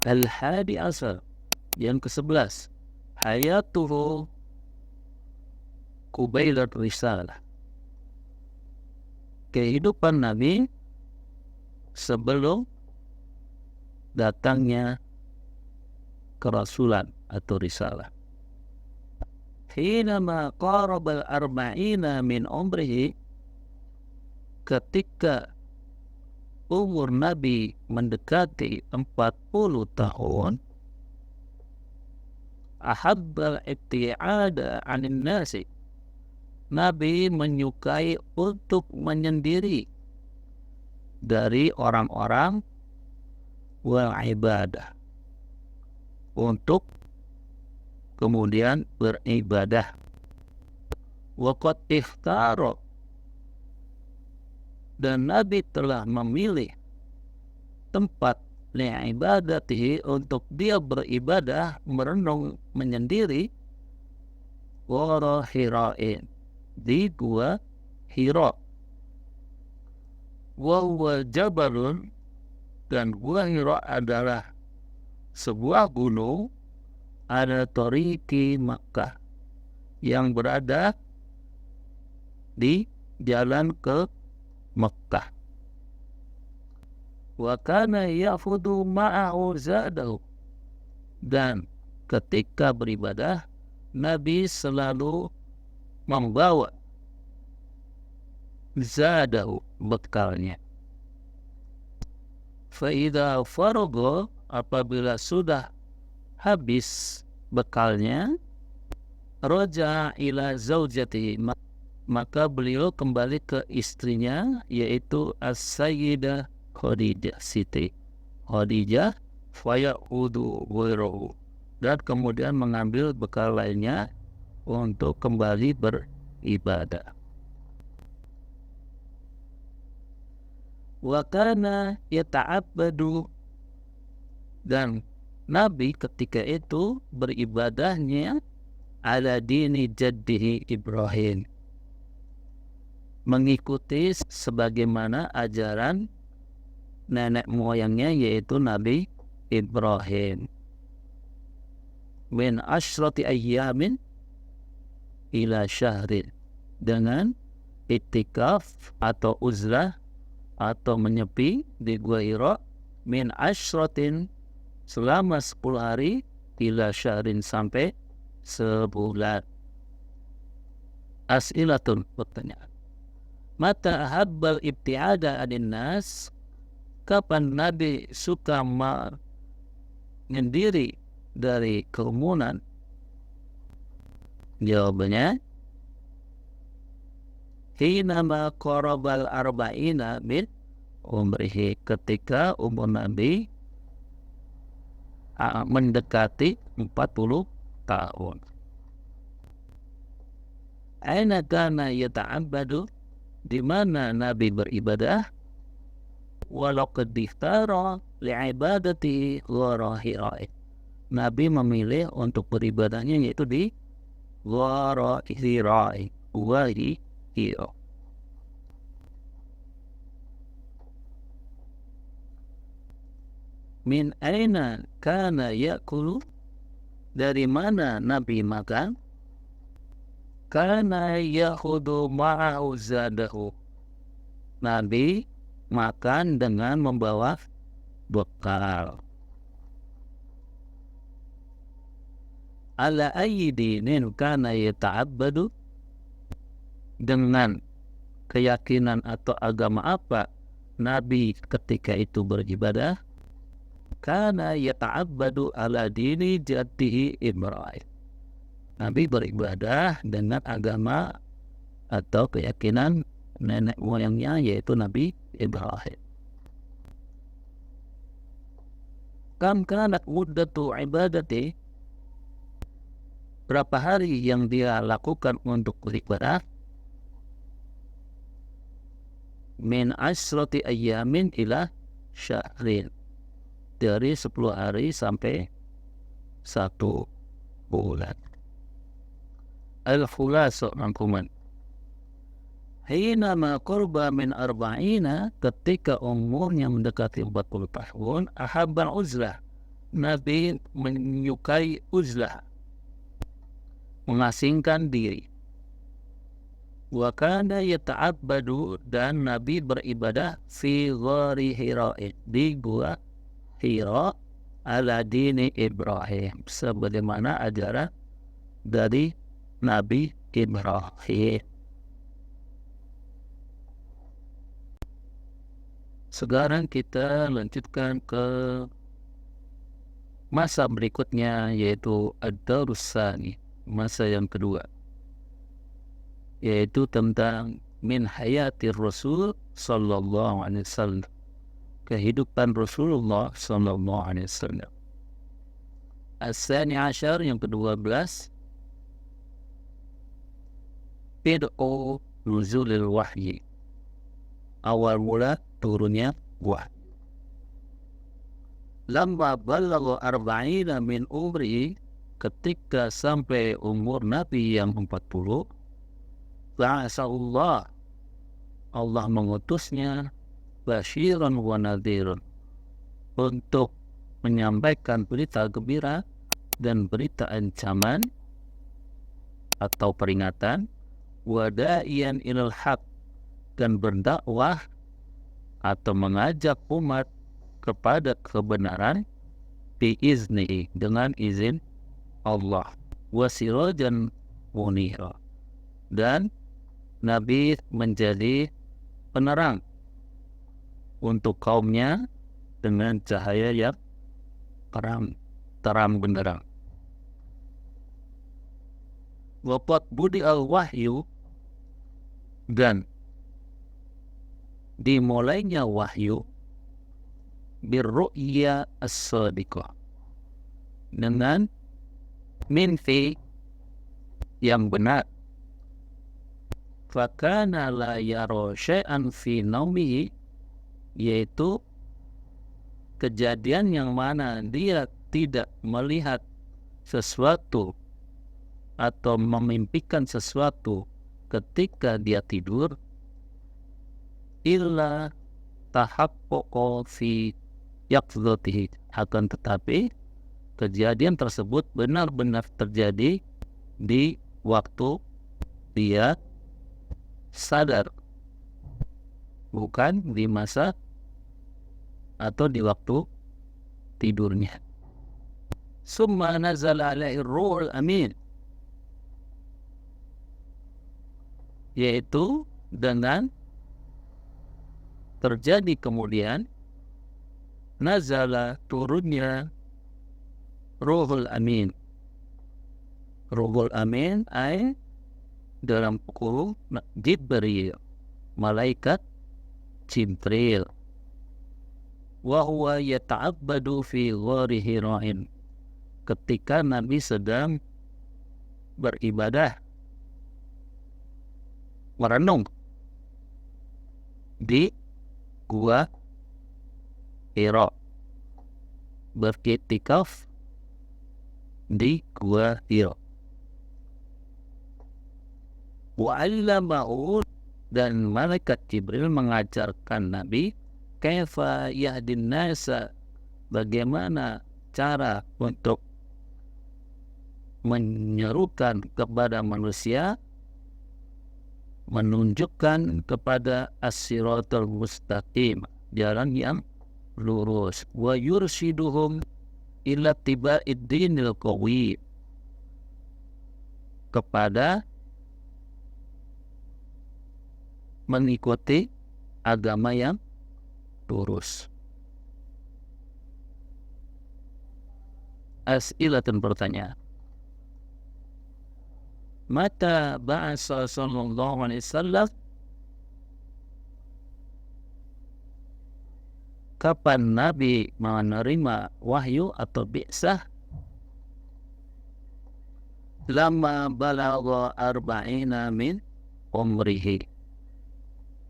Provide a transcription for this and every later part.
Al-hadi asar, yang ke-11, hayatuhu qubailat risalah, kehidupan Nabi sebelum datangnya kerasulan atau risalah. Hinama qarabal arba'ina min umrihi, ketika umur Nabi mendekati 40 tahun, ahabbal ibti'ada 'anil nasi, Nabi menyukai untuk menyendiri dari orang-orang, wal ibadah, untuk kemudian beribadah. Waqad ikhtara, dan Nabi telah memilih tempat li'ibadatihi, untuk dia beribadah, merenung, menyendiri, wara Hira'in, di gua Hira. Wa huwa jabalun, dan gua Hira adalah sebuah gunung, ada Toriki Makkah, yang berada di jalan ke Makkah. Wa kana ya'khudhu ma'ahu zadahu, dan ketika beribadah Nabi selalu membawa zadahu, bekalnya. Fa idza faragha, apabila sudah habis bekalnya, raja ila zaujatihi, maka beliau kembali ke istrinya, yaitu as-sayyidah Khadijah, Siti Khadijah, fayaudu ghairahu, dan kemudian mengambil bekal lainnya untuk kembali beribadah. Wa kana yata'abbadu, dan Nabi ketika itu beribadahnya ala dini jaddihi Ibrahim, mengikuti sebagaimana ajaran nenek moyangnya, yaitu Nabi Ibrahim. Min asyrati ayyamin ila syahrin, dengan itikaf atau uzlah atau menyepi di Gua Hira, min asyratin, selama 10 hari, ila syahrin, sampai sebulan. As'ilatun, pertanyaan. Mata ahabbal ibti'ada adin nas, kapan Nabi suka menyendiri dari kerumunan? Jawabannya, hinama qarabal arba'ina min umrihi, ketika umur Nabi mendekati 40 tahun. Aina kana yata'abbadu, di mana Nabi beribadah? Walau qad ikhtara li'ibadati ghara Hira, Nabi memilih untuk beribadahnya yaitu di ghara Hira, Gua Hira. Min aina kana yakulu, dari mana Nabi makan? Kana yakhudu ma'ahu zadahu, Nabi makan dengan membawa bekal. Ala ayyi dinin kana yata'abbadu, dengan keyakinan atau agama apa Nabi ketika itu beribadah? Kana yata'abbadu ala dini jaddihi Ibrahim, Nabi beribadah dengan agama atau keyakinan nenek moyangnya, yaitu Nabi Ibrahim. Kam kanat muddatu ibadati, berapa hari yang dia lakukan untuk beribadah? Min asrati ayyamin ila syahrin, dari 10 hari sampai 1 bulan. Al-khulasa, rangkuman. Hina qurba min arba'ina, ketika umurnya mendekati 40 tahun, ahabbal uzlah, Nabi menyukai uzlah, mengasingkan diri. Wa kana yata'abbadu, dan Nabi beribadah fi ghari Hira, di gua Hira, ala dini Ibrahim, sebagaimana ajaran dari Nabi Ibrahim. Sekarang kita lanjutkan ke masa berikutnya, yaitu ad-darus tsani, masa yang kedua, yaitu tentang min hayatir Rasul sallallahu alaihi wasallam, kehidupan Rasulullah sallallahu alaihi wasallam. As-tsani asyar, yang ke-12, bid'u nuzulil wahyi, awal mula turunnya wahyu. Lamma balagha arba'ina min umri, ketika sampai umur Nabi yang 40, ba'asallah, Allah mengutusnya, basyiran wa nadhiran, untuk menyampaikan berita gembira dan berita ancaman atau peringatan, wa da'iyan ilal haq, dan berdakwah atau mengajak umat kepada kebenaran, biiznihi, dengan izin Allah, wa sirajan munira, dan Nabi menjadi penerang untuk kaumnya dengan cahaya yang terang benderang. Waqad budi al-wahyu, dan dimulainya wahyu, birru'ya as-sadiqah, dengan mimpi yang benar. Fakana la yara syai'an fi naumihi, yaitu kejadian yang mana dia tidak melihat sesuatu atau memimpikan sesuatu ketika dia tidur, illa tahaqquqa fi yaqdzatihi, akan tetapi kejadian tersebut benar-benar terjadi di waktu dia sadar, bukan di masa atau di waktu tidurnya. Summa nazala alaihi ruhul amin, yaitu dengan terjadi kemudian nazala, turunnya ruhul amin. Ruhul amin ay dalam buku Jibril, malaikat Jibril. Wa huwa yata'abbadu fi ghari Hira'in, ketika Nabi sedang beribadah, merenung di gua Hira, beriktikaf di gua Hira. Wa'allamahu, dan malaikat Jibril mengajarkan Nabi kaifa yahdin nasa, bagaimana cara untuk menyerukan kepada manusia, menunjukkan kepada as-siratal mustaqim, jalan yang lurus, wa yurshiduhum ila tiba'id dinil qawi, kepada mengikuti agama yang lurus. As'ilatun, pertanyaan. Mata ba'asa sallallahu alaihi wasallam, kapan Nabi menerima wahyu atau bi'sah? Lama balagha arba'ina min umrihi,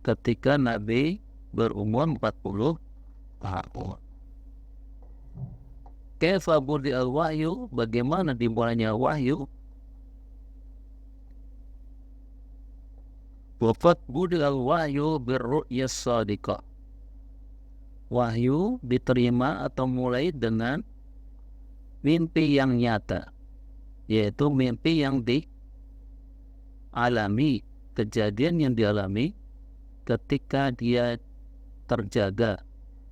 ketika Nabi berumur 40 tahun. Kaifa budi al-wahyu, bagaimana dimulainya wahyu? Wafat budi al-wahyu birru'yas sadiqah, wahyu diterima atau mulai dengan mimpi yang nyata, yaitu mimpi yang dialami, kejadian yang dialami ketika dia terjaga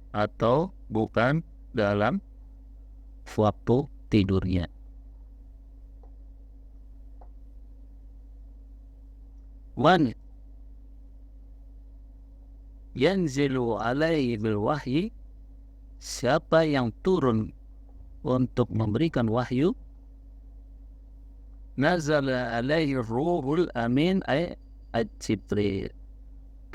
atau bukan dalam waktu tidurnya. Wan yanzilu alaihi bil wahyi, siapa yang turun untuk memberikan wahyu, nazala alaihi ruhul amin ay Jibril,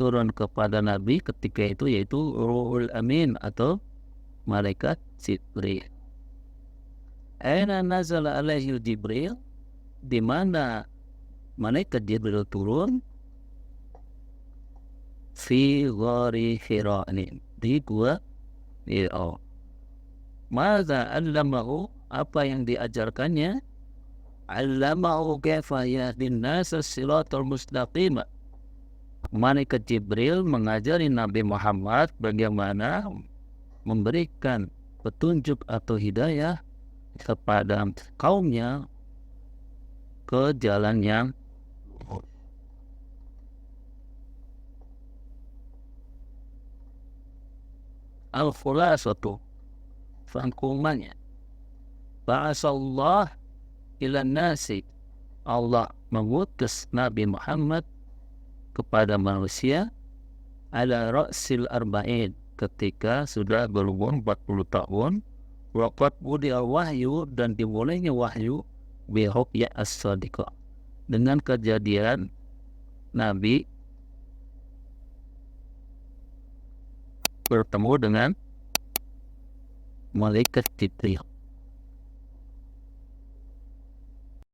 turun kepada Nabi ketika itu yaitu ruhul amin atau malaikat Jibril. Aina nazala alaihi Jibril, di mana malaikat Jibril turun? Fi ghari Hira, di gua Hira. Madza allamahu, apa yang diajarkannya? Allamahu kaifa yahdin nasa siratal mustaqim. Malaikat Jibril mengajari Nabi Muhammad bagaimana memberikan petunjuk atau hidayah kepada kaumnya ke jalan yang al-khulasatu, rangkumannya, ba'asallah ila nasi, Allah mengutus Nabi Muhammad kepada manusia ala ra'sil arba'in, ketika sudah berumur 40 tahun, waqad budi'a wahyu, dan dimulainya wahyu biruqya as-sadiqah, dengan kejadian Nabi bertemu dengan malaikat Jibril.